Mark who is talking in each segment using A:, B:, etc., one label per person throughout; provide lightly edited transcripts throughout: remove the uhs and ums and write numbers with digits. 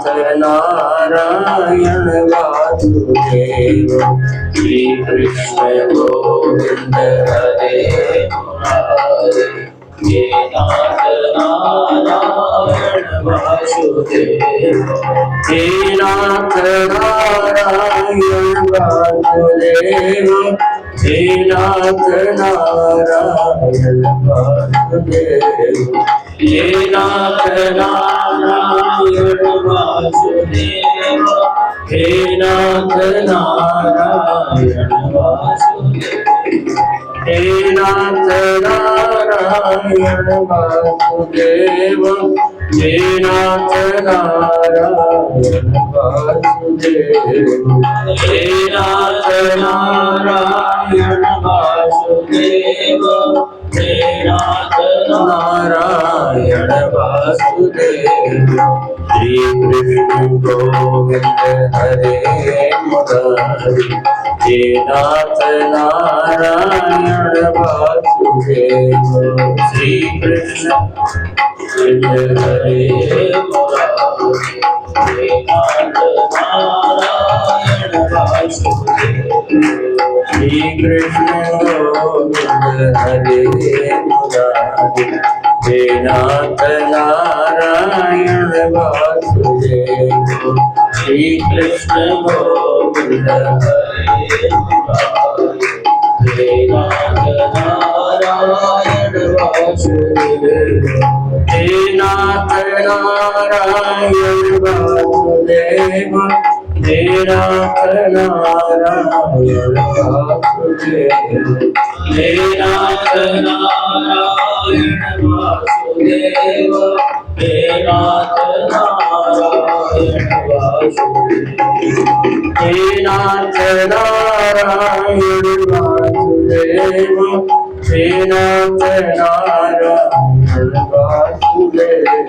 A: नाथ नारायण वासुदेव श्री कृष्ण गोविंद हरे मुरारे हे नाथ नारायण वासुदेव हे नाथ नारायण वासुदेव हे नाथ नारायण वासुदेव हे नाथ नारायण वासुदेव हे नाथ नारायण वासुदेव हे नाथ नारायण वासुदेव हे नाथ नारायण वासुदेव हे नाथ नारायण वासुदेव हे नाथ नारायण वासुदेव श्री कृष्ण गोविंद हरे मुरारी हे नाथ नारायण वासुदेव श्री कृष्ण हरे मुरारी हे नाथ नारायण वासुदेव श्री कृष्ण गोविंद हरे मुरारी हे नाथ नारायण वासुदेव श्री कृष्ण गोविंद हरे मुरारी हे नाथ नारायण वासुदेव हे नाथ नारायण वासुदेव हे नाथ नारायण वासुदेव हे नाथ नारायण वासुदेव हे नाथ नारायण वासुदेव हे नाथ नारायण वासुदेव हे नाथ नारायण वासुदेव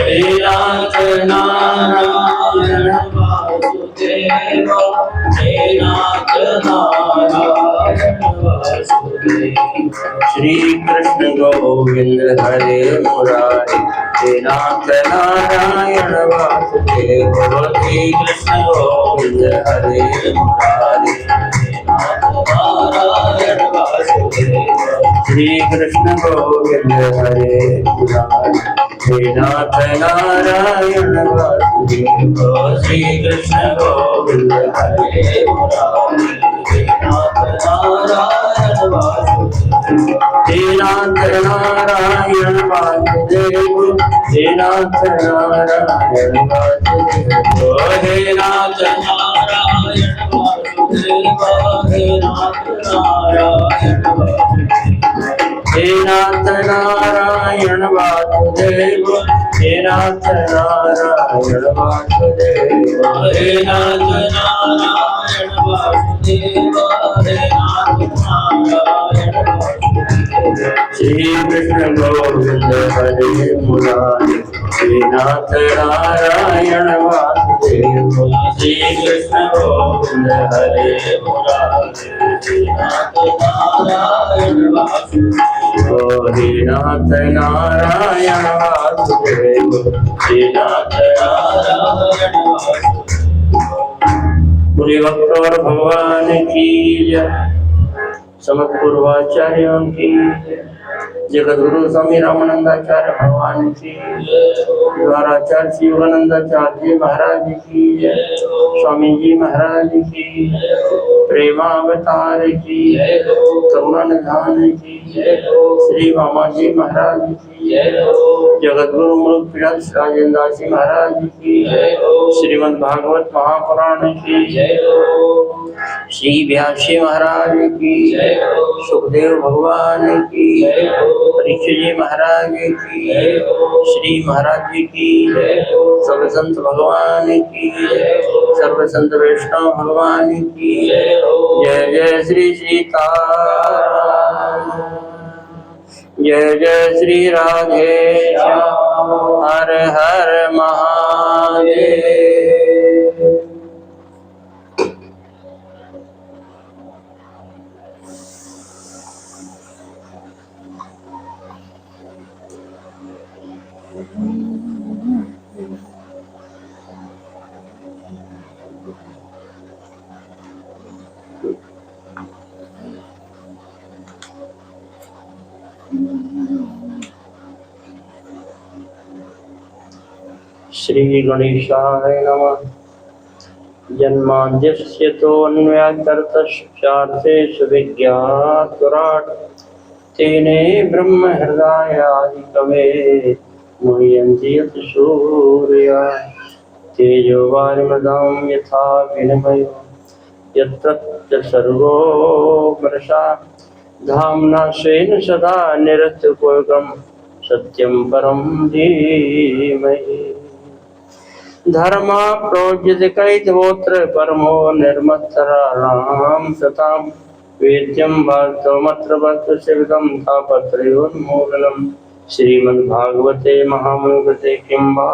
A: हे नाथ नारायण वासुदेव हे नाथ नारायण वासुदेव श्री कृष्ण गोविंद हरे मुरारी हे नाथ नारायण वासुदेव श्री कृष्ण गोविंद हरे मुरारी हे नाथ नारायण वासुदेव श्री कृष्ण गोविंद हरे मुरारी हे नाथ नारायण वासुदेव श्री कृष्ण गोविंद हरे मुरारी हे नाथ नारायण वासुदेव हे नाथ नारायण वासुदेव हे नाथ नारायण वासुदेव हे नाथ नारायण वासुदेव हे नाथ नारायण वासुदेव हे नाथ नारायण वासुदेव हे नाथ नारायण वासुदेव हे नाथ नारायण वासुदेव हे नाथ नारायण वासुदेव श्री कृष्ण गोविंद हरे मुरारी हे नाथ नारायण वासुदेव श्री कृष्ण गोविंद हरे मुरारी हे नाथ नारायण वासुदेव हे नाथ नारायण वासुदेव हे नाथ नारायण वासुदेव पूरे भक्त और भगवान की जय समस्त पूर्वाचार्यों की जगत गुरु स्वामी रामानंदाचार्य भगवान की द्वाराचार्य शिवानंदाचार्य जी महाराज की स्वामी जी महाराज की प्रेमावतार की करुणा निधान की श्री मामा जी महाराज की जगत गुरु मुरुख राजेंद्र दास जी महाराज की श्रीमद् भागवत महापुराण की श्री व्यासी महाराज की सुखदेव भगवान की परीक्षित जी महाराज की श्री महाराज जी की सर्व संत भगवान की सर्व संत वैष्णव भगवान की जय जय श्री सीताराम जय जय श्री राधे श्याम हर हर महादेव। श्री गणेशाय नमः। जन्माद्यस्य तोऽन्वयाकर्तश्चार्थेषु विज्ञातुराट् तेने ब्रह्म हृदय आदि कवे मुह्यन्ति यत् सूर्याः तेजो वारिमृदां यथा विनिमयो यत्र सर्वो मृषा धाम्ना स्वेन सदा निरस्तकुहकं सत्यं परं धीमहि। धर्मा प्रोज्यते कैतवोऽत्र परमो निर्मत्सराणां सतां वेद्यं वास्तवमत्र वस्तुशिवदं तापत्रयोन्मूलनं श्रीमद्भागवते महामूलते किं वा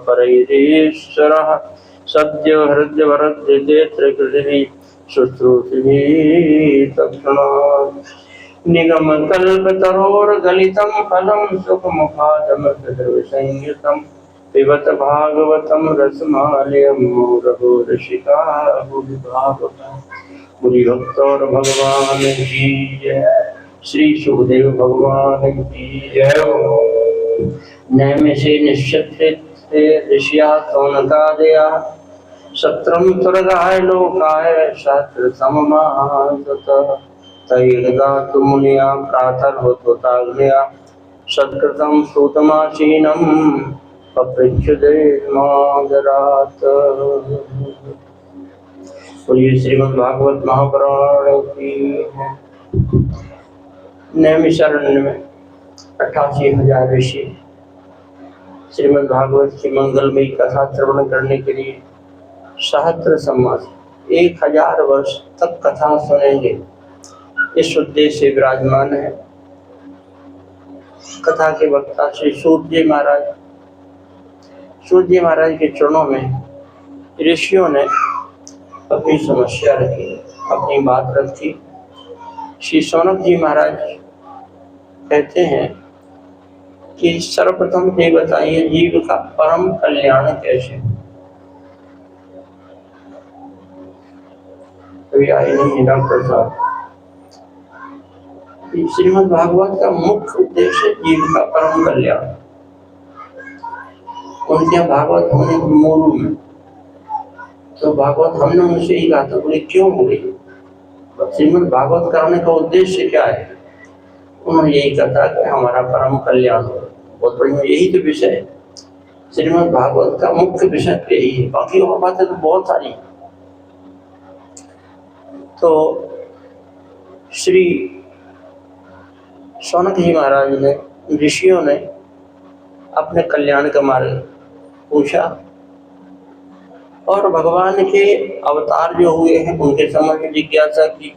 A: परैरीश्वरः सद्यो हृद्यवरद्यते त्रिकृतिः शुश्रूषिभिः तत्क्षणात् निगमकल्पतरोर्गलितं फलं सुखमुखादमृतद्रवसंयुतं पिबत भागवतं रसमालयं मुहुरहो रसिका भुवि भावुकाः। पूरी भक्तों भगवान की जय। श्री सुखदेव भगवान की जय। नैमिषे निश्चित ऋषिया सौनकादया सत्रम स्वर्गाय लोकाय शास्त्र सममासत तैर्दा मुनिया प्रातर्होताग्नया सत्कृतं सूतमासीनं पपृच्छुदे मादरात्। बोलिए श्रीमद् भागवत महापुराण की। नैमिषारण्य में 88,000 ऋषि श्रीमद् भागवत की मंगलमयी कथा श्रवण करने के लिए सहस्त्र सम्मास 1000 वर्ष तक कथा सुनेंगे, इस उद्देश्य से विराजमान है। कथा के वक्ता श्री सूत जी महाराज। सूत जी महाराज के चरणों में ऋषियों ने अपनी समस्या रखी, अपनी बात रखी। श्री सौनक जी महाराज कहते हैं कि सर्वप्रथम ये बताइए जीव का परम कल्याण कैसे। अभी आए नहीं डॉक्टर साहब। श्रीमद् भागवत का मुख्य उद्देश्य जीव का परम कल्याण। उनके भागवत होने मोरू में तो भागवत हमने उनसे ही कहा था, बोले क्यों बोले श्रीमद् भागवत करने का उद्देश्य क्या है। उन्होंने यही कहा कि हमारा परम कल्याण हो। बहुत बढ़िया, यही तो विषय है श्रीमद् भागवत का मुख्य विषय यही है। बाकी और बातें तो बहुत सारी। तो श्री सौनक जी महाराज ने ऋषियों ने अपने कल्याण का मार्ग पूछा और भगवान के अवतार जो हुए हैं उनके समझ में जिज्ञासा की।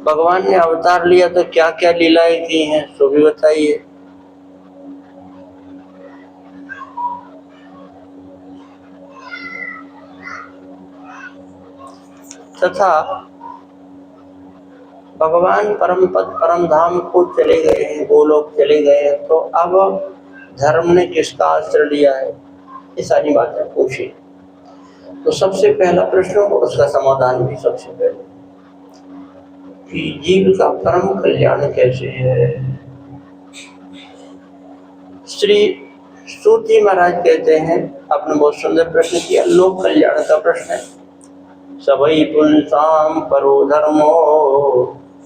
A: भगवान ने अवतार लिया तो क्या क्या लीलाएं की हैं सो भी बताइए। तथा भगवान परम पद परम धाम को चले गए हैं, वो लोग चले गए हैं, तो अब धर्म ने किसका आश्रय लिया है, ये सारी बातें पूछी। तो सबसे पहला प्रश्न और उसका समाधान भी सबसे पहले कि जीव का परम कल्याण कैसे है। श्री सूत जी महाराज कहते हैं, आपने बहुत सुंदर प्रश्न किया, लोक कल्याण का प्रश्न है। सबई पुंसाम परो धर्मो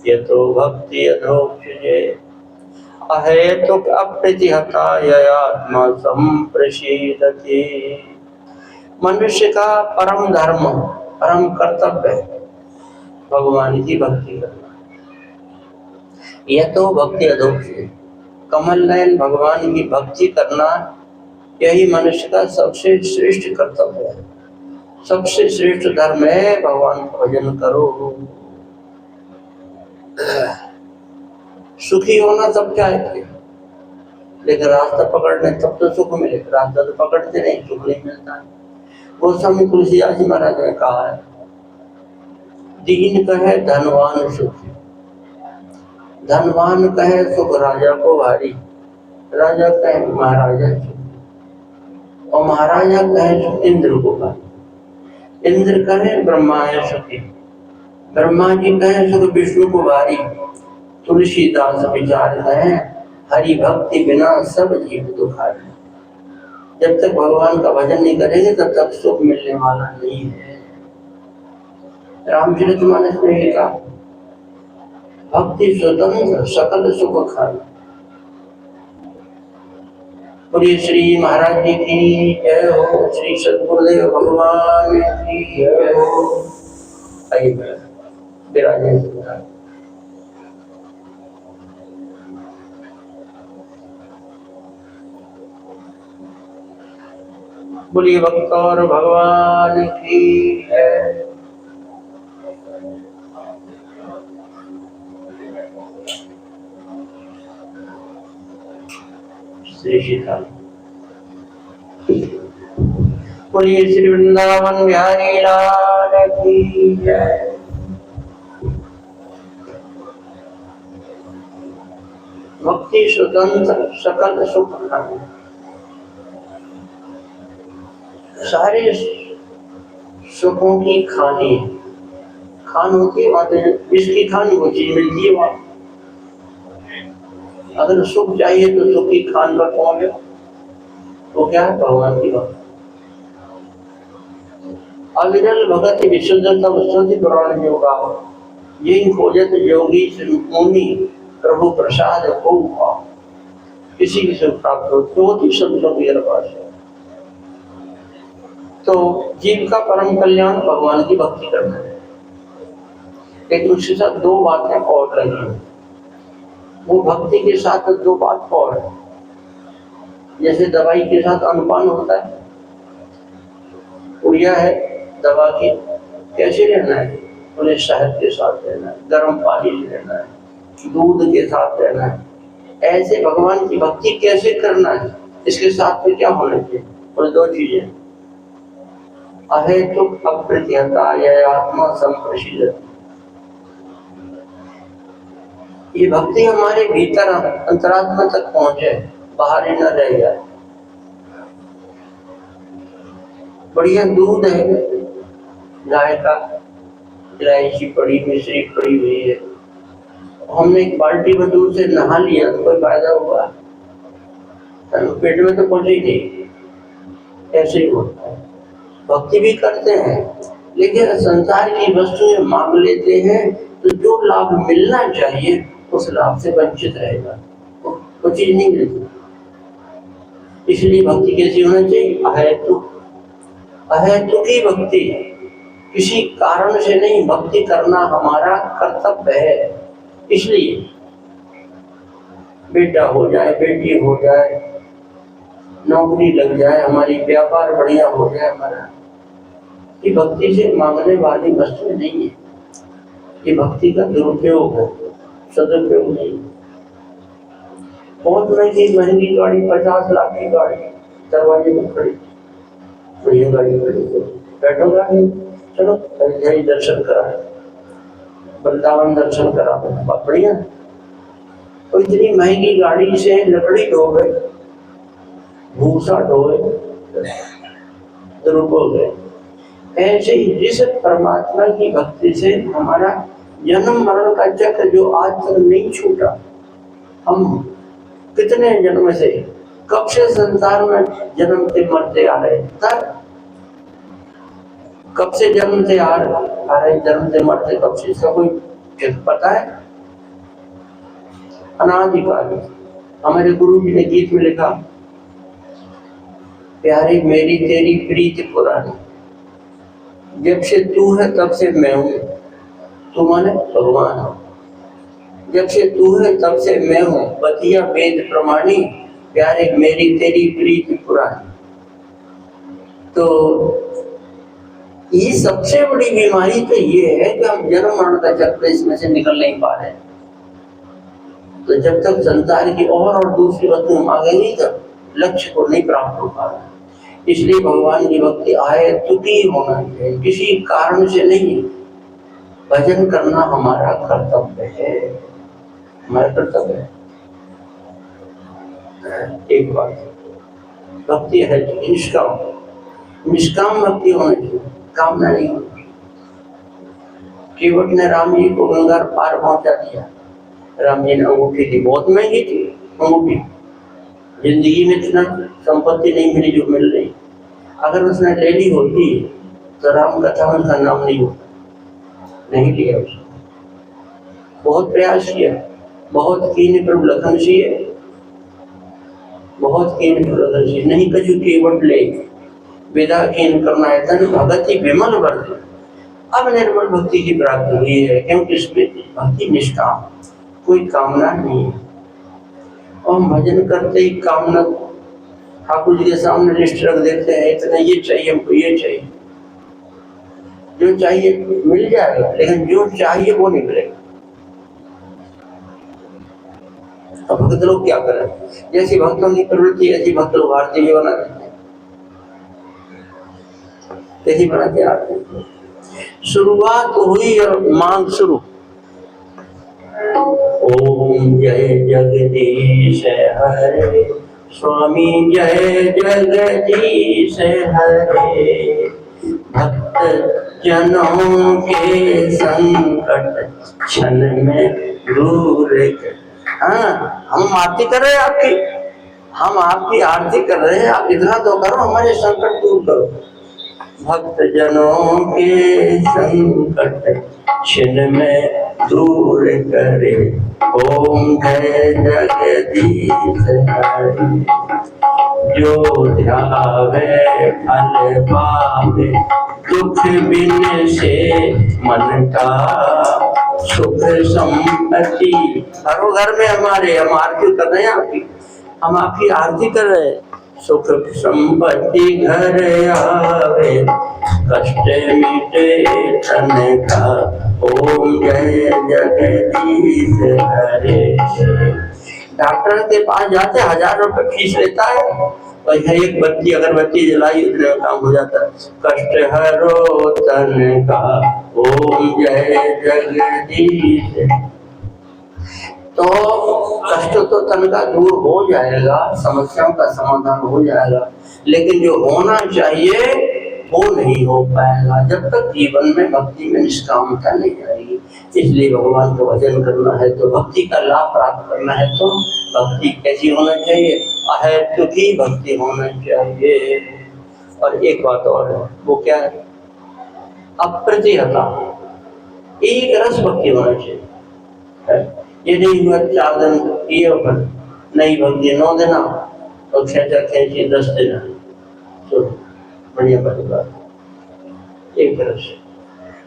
A: यतो भक्ति अधोक्षजे अहेतुक अप्रतिहतायात्मा संप्रसीदति। मनुष्य का परम धर्म, परम कर्तव्य है भगवान की भक्ति करना। यह तो भक्ति अधोक्षजे, कमल नयन भगवान की भक्ति करना, यही मनुष्य का सबसे श्रेष्ठ कर्तव्य है, सबसे श्रेष्ठ धर्म है। भगवान का भजन करो। सुखी होना सब चाहते, लेकिन रास्ता पकड़ने तब तो सुख मिले, रास्ता तो पकड़ते नहीं, सुख नहीं मिलता। गोस्वामी तुलसीदास जी महाराज ने कहा है, दीन कहे धनवान सुखी, धनवान कहे सुख राजा को भारी, राजा कहे महाराजा सुखी, और महाराजा कहे सुख इंद्र को भारी, इंद्र कहे ब्रह्मा है सुखी, ब्रह्मा जी कहे सुख विष्णु को भारी, तुलसीदास विचार कहे हरि भक्ति बिना सब जीव दुखारी। जब तक भगवान का भजन नहीं करेंगे तब तक सुख मिलने वाला नहीं है। रामचरितमानस में ये कहा, भक्ति स्वतंत्र सकल सुख खाना। बोलिए श्री महाराज जी की जय हो, श्री सद्गुरुदेव भगवान की जय हो। आइए विराजे। बोलिए भक्त और भगवान की जय। श्री सीता। बोलिए श्री वृंदावन बिहारी लाल की जय। भक्ति स्वतंत्र सकल सुख खाना। सारे सुखों की खानी, खान होती है वहां जिसकी खान वो चीज मिलती है वहां। अगर सुख चाहिए तो सुख की खान पर कौन है? वो क्या है? भगवान की भक्ति। अविरल भगत विशुद्ध तब स्तुति पुराण योगा, यही खोजत योगी मुनि प्रभु प्रसाद को पाओ। किसी की सुख प्राप्त हो तो ही संतों की पास है। तो जीव का परम कल्याण भगवान की भक्ति करना है। लेकिन उसके साथ दो बातें और लगी हैं। वो भक्ति के साथ दो बात और है। जैसे दवाई के साथ अनुपान होता है, उड़िया है दवा की, कैसे लेना है? उन्हें शहद के साथ लेना है, गर्म पानी लेना है, दूध के साथ लेना है। ऐसे भगवान की भक्ति कैसे करना है? इसके साथ में क्या होना चाहिए? और दो चीजें, अहेतुक अप्रतिहता या आत्मा संप्रशीलता। ये भक्ति हमारे भीतर अंतरात्मा तक पहुंचे, बाहर ही न रह जाए। बढ़िया दूध है गाय का, इलायची पड़ी, मिश्री पड़ी हुई है, हमने एक बाल्टी में दूध से नहा लिया तो कोई फायदा हुआ? पेट में तो पहुंचे ही नहीं। ऐसे ही होता है। भक्ति भी करते हैं लेकिन संसार की वस्तुएं मांग लेते हैं तो जो लाभ मिलना चाहिए उस लाभ से वंचित रहेगा, वो चीज नहीं मिलती। इसलिए भक्ति कैसी होना चाहिए? अहेतुकी भक्ति, किसी कारण से नहीं। भक्ति करना हमारा कर्तव्य है। इसलिए बेटा हो जाए, बेटी हो जाए, नौकरी लग जाए हमारी, व्यापार बढ़िया हो जाए हमारा, ये भक्ति से मांगने वाली वस्तु नहीं है। ये भक्ति का दुरुपयोग है, सदुपयोग नहीं। बहुत महंगी गाड़ी, 50 लाख की गाड़ी दरवाजे में खड़ी, बढ़िया गाड़ी खड़ी, बैठोगा नहीं, चलो यही दर्शन करा, वृंदावन दर्शन करा, बहुत बढ़िया। तो इतनी महंगी गाड़ी से लकड़ी ढोए, भूसा ढोए, दुरुपयोग है। ऐसे ही जिस परमात्मा की भक्ति से हमारा जन्म मरण का चक्र जो आज तक नहीं छूटा, हम कितने जन्म से, कब से संसार में जन्मते मरते आ रहे, तब कब से जन्मते आ रहे, जन्मते मरते कब से, इसका कोई पता है? अनादिकाल। हमारे गुरु जी ने गीत में लिखा, प्यारी मेरी तेरी प्रीति पुरानी, जब से तू है तब से मैं हूँ। तू माने भगवान हो। जब से तू है तब से मैं हूँ, बतिया वेद प्रमाणी, प्यारे मेरी तेरी प्रीति पुरानी। तो ये सबसे बड़ी बीमारी तो ये है कि हम जन्म मरण का चक्र इसमें से निकल नहीं पा रहे। तो जब तक संसार की और दूसरी वस्तु मांगेंगे तब लक्ष्य को नहीं प्राप्त हो पा रहा। इसलिए भगवान की भक्ति अहेतुकी होना चाहिए, किसी कारण से नहीं। भजन करना हमारा कर्तव्य है, हमारा कर्तव्य है। एक बात, भक्ति है निष्काम, निष्काम भक्ति होनी चाहिए, कामना नहीं होती। केवट ने राम जी को गंगा पार पहुंचा दिया। राम जी ने अंगूठी थी, बहुत महंगी थी अंगूठी, जिंदगी में इतना संपत्ति नहीं मिली जो मिल रही। अगर उसने ले ली होती तो राम कथा में उसका नाम नहीं होता, नहीं लिया उसने। बहुत प्रयास किया, बहुत कीन प्रभु लखन सिए, बहुत कीन प्रभु लखन सिए, नहीं कछु केवट ले विदा कीन करना है तन भगति विमल वर्ध। अब निर्मल भक्ति की प्राप्ति हुई है, क्योंकि इसमें भक्ति निष्ठा, कोई कामना नहीं है। और हम भजन करते ही कामना ठाकुर जी के सामने लिस्ट रख देते हैं, इतना ये चाहिए हमको, ये चाहिए, जो चाहिए मिल जाएगा, लेकिन जो चाहिए वो निकलेगा। अब भक्त लोग क्या करें, जैसी भक्तों की प्रवृत्ति ऐसी भक्त लोग भारतीय बना देते हैं, ऐसी बना के आते हैं। शुरुआत हुई और मांग शुरू। ओम जय जगदीश हरे, स्वामी जय जगदीश हरे, भक्त जनों के संकट क्षण में दूर कर। हाँ, हम आरती कर रहे हैं आपकी, हम आपकी आरती कर रहे हैं, आप इतना तो करो, हमारे संकट दूर करो। भक्त जनों के संकट क्षण में दूर करे, ओम जय जगदीश हरे, जो ध्यावे फल पावे, दुख बिन से मन का सुख संपत्ति। हर घर में हमारे, हम आरती कर रहे हैं आपकी, हम आपकी आरती कर रहे हैं। सुख संपत्ति घर आवे, कष्ट मिटे तन का, ओम जय जगदीश हरे। डॉक्टर के पास जाते 1000 रुपए फीस लेता है, और एक बत्ती अगरबत्ती जलाई उतने में काम हो जाता है। कष्ट हरो तन का, ओम जय जगदीश। तो कष्ट तो तन का दूर हो जाएगा, समस्याओं का समाधान हो जाएगा, लेकिन जो होना चाहिए वो नहीं हो पाएगा जब तक जीवन में भक्ति में निष्कामता नहीं आएगी। इसलिए भगवान का भजन करना है तो, भक्ति का लाभ प्राप्त करना है तो भक्ति कैसी होना चाहिए, अहेतु की भक्ति होना चाहिए। और एक बात और है, वो क्या है, अप्रतिहता, एक रस भक्ति होना चाहिए। ये नहीं हुआ 4 दिन किए नहीं भक्ति, 9 दिन और खेचा खेची 10 दिन, तो बढ़िया परिवार। एक तरह से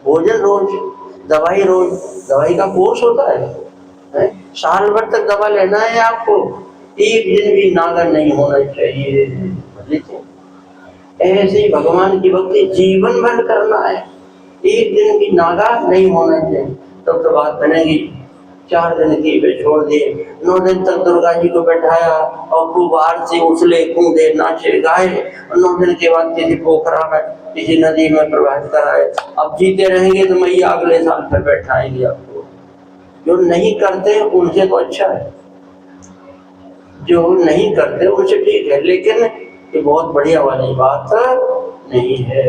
A: भोजन रोज, दवाई रोज, दवाई का कोर्स होता है, साल भर तक दवा लेना है आपको, एक दिन भी नागा नहीं होना चाहिए। ऐसे ही भगवान की भक्ति जीवन भर करना है, एक दिन भी नागा नहीं होना चाहिए। तब तो बात बनेगी। 4 दिन की वे छोड़ दिए, 9 दिन तक दुर्गा जी को बैठाया और खूब आरती उछले कूदे नाचे गाए, और 9 दिन के बाद किसी पोखरा में किसी नदी में प्रवाहित कराए। अब जीते रहेंगे तो मैया अगले साल फिर बैठाएंगे आपको। जो नहीं करते उनसे तो अच्छा है, जो नहीं करते उनसे ठीक है, लेकिन ये बहुत बढ़िया वाली बात नहीं है।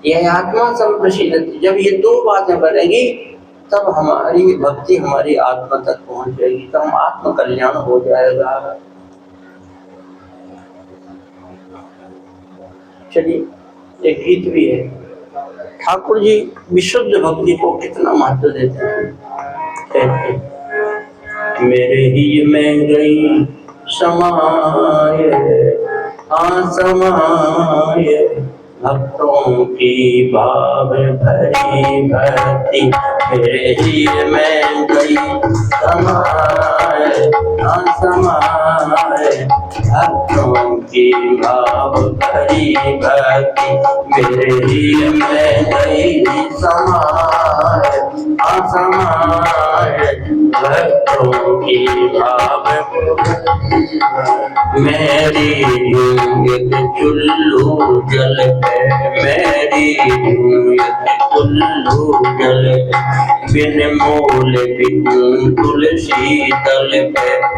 A: यह आत्मा संप्रसिद्ध, जब ये 2 बातें बनेगी तब हमारी भक्ति हमारी आत्मा तक पहुंच जाएगी, तब हम आत्म कल्याण हो जाएगा। चलिए एक गीत भी है, ठाकुर जी विशुद्ध भक्ति को कितना महत्व देते हैं। मेरे ही में गई समाये, समाये भक्तों की भाव भरी भक्ति, मेरे ही में गई समाये, समाये भक्तों की भाव भरी भक्ति, मेरे ही में गई समाये, समाये भक्तों की भाव। मेरी एक चुल्लू जल है, मेरी चुल्लू जल है, बिन मोल बिन तुलसी दल है,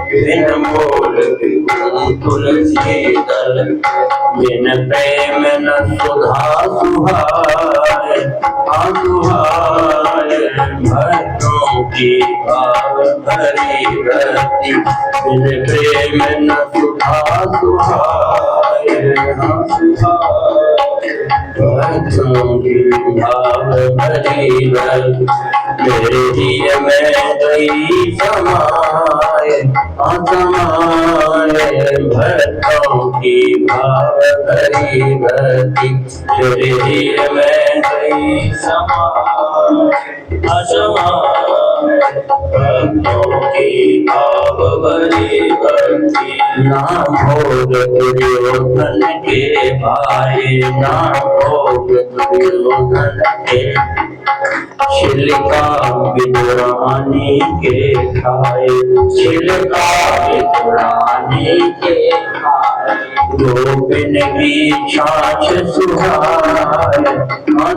A: बिन मोल बिन तुलसी दल, बिन प्रेम न सुधा सुहाए, सुहाए भक्तों की भाव भरी भक्ति बिन प्रेम न सुधा सुहाए भक्तों की भाव भरी भक्ति मेरे दिल में गई समाए समाए भक्तों की भाव भरी भक्ति मेरे दिल में गई समाए भक्तों की भाव भरी भक्ति नाम भोग दुर्योधन के भाई नाम भोग दुर्योधन के छिलका विदुरानी के खाए छिलका विदुरानी के खाए गोपिन की छाछ सुहाए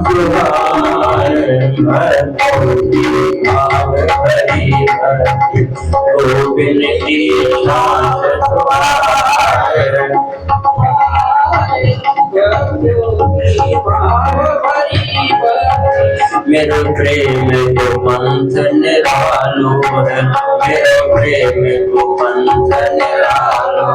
A: सुहाए भक्तों की भाव भरी भक्ति गोपिन की छाछ सुहाए मेरे प्रेम को पंथ निरालो है मेरे प्रेम को पंथ निरालो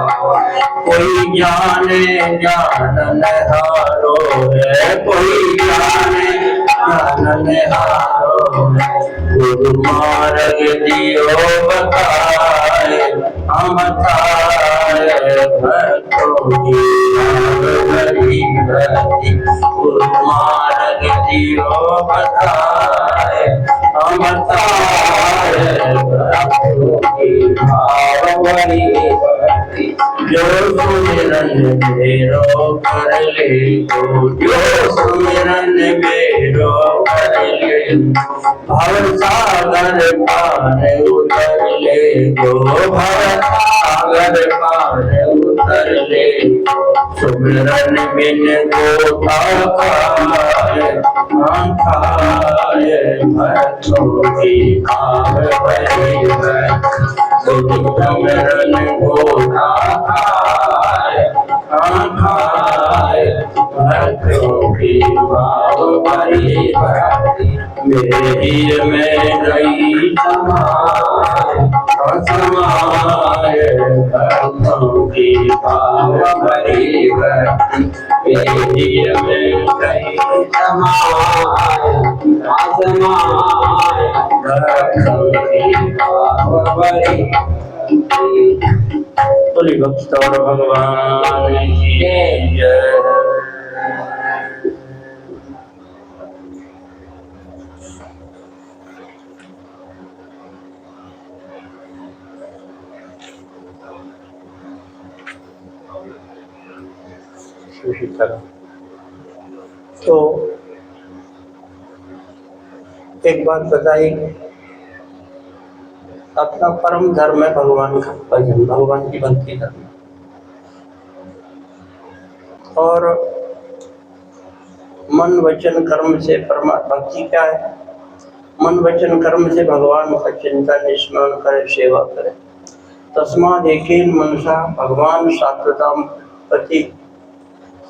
A: कोई जाने जानन हारो है कोई जाने जानन हारो है गुरु मार्ग दियो बताए हम तारे भक्तों की भाव भरी भक्ति गुरु मार्ग दियो बताए हम तारे भक्तों की भाव भरी भक्ति जो सुमिरन मेरो कर ले जो सुमिरन मेरो कर ले भव सागर पार उतर ले जो भव सागर पार उतर ले सुमिरन बिन गोता खाए भक्तों की भाव भरी भक्ति सुमिरन गोता खाए भक्तों की भाव भरी भक्ति मेरे दिल में गई समाए भक्तों की भाव भरी भक्ति मेरे दिल में गई समाए भक्तों की भाव भरी बोली भक्त और भगवान की जय। इसी तरह तो एक बात बताई अपना परम धर्म है भगवान का भजन भगवान की भक्ति करना और मन वचन कर्म से परमात्मा भक्ति क्या है मन वचन कर्म से भगवान का चिंतन स्मरण करे सेवा करे तस्माद् एकेन मनसा भगवान सात्वताम पति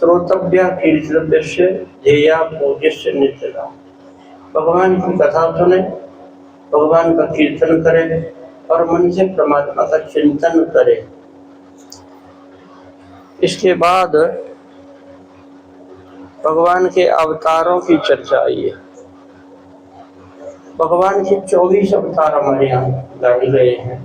A: श्रोतव्य कीर्तव्य ध्येया पूज्य नित्यता भगवान की कथा सुने भगवान का कीर्तन करे और मन से परमात्मा का चिंतन करे। इसके बाद भगवान के अवतारों की चर्चा आई है। भगवान के 24 अवतार हमारे यहाँ गाए गए हैं।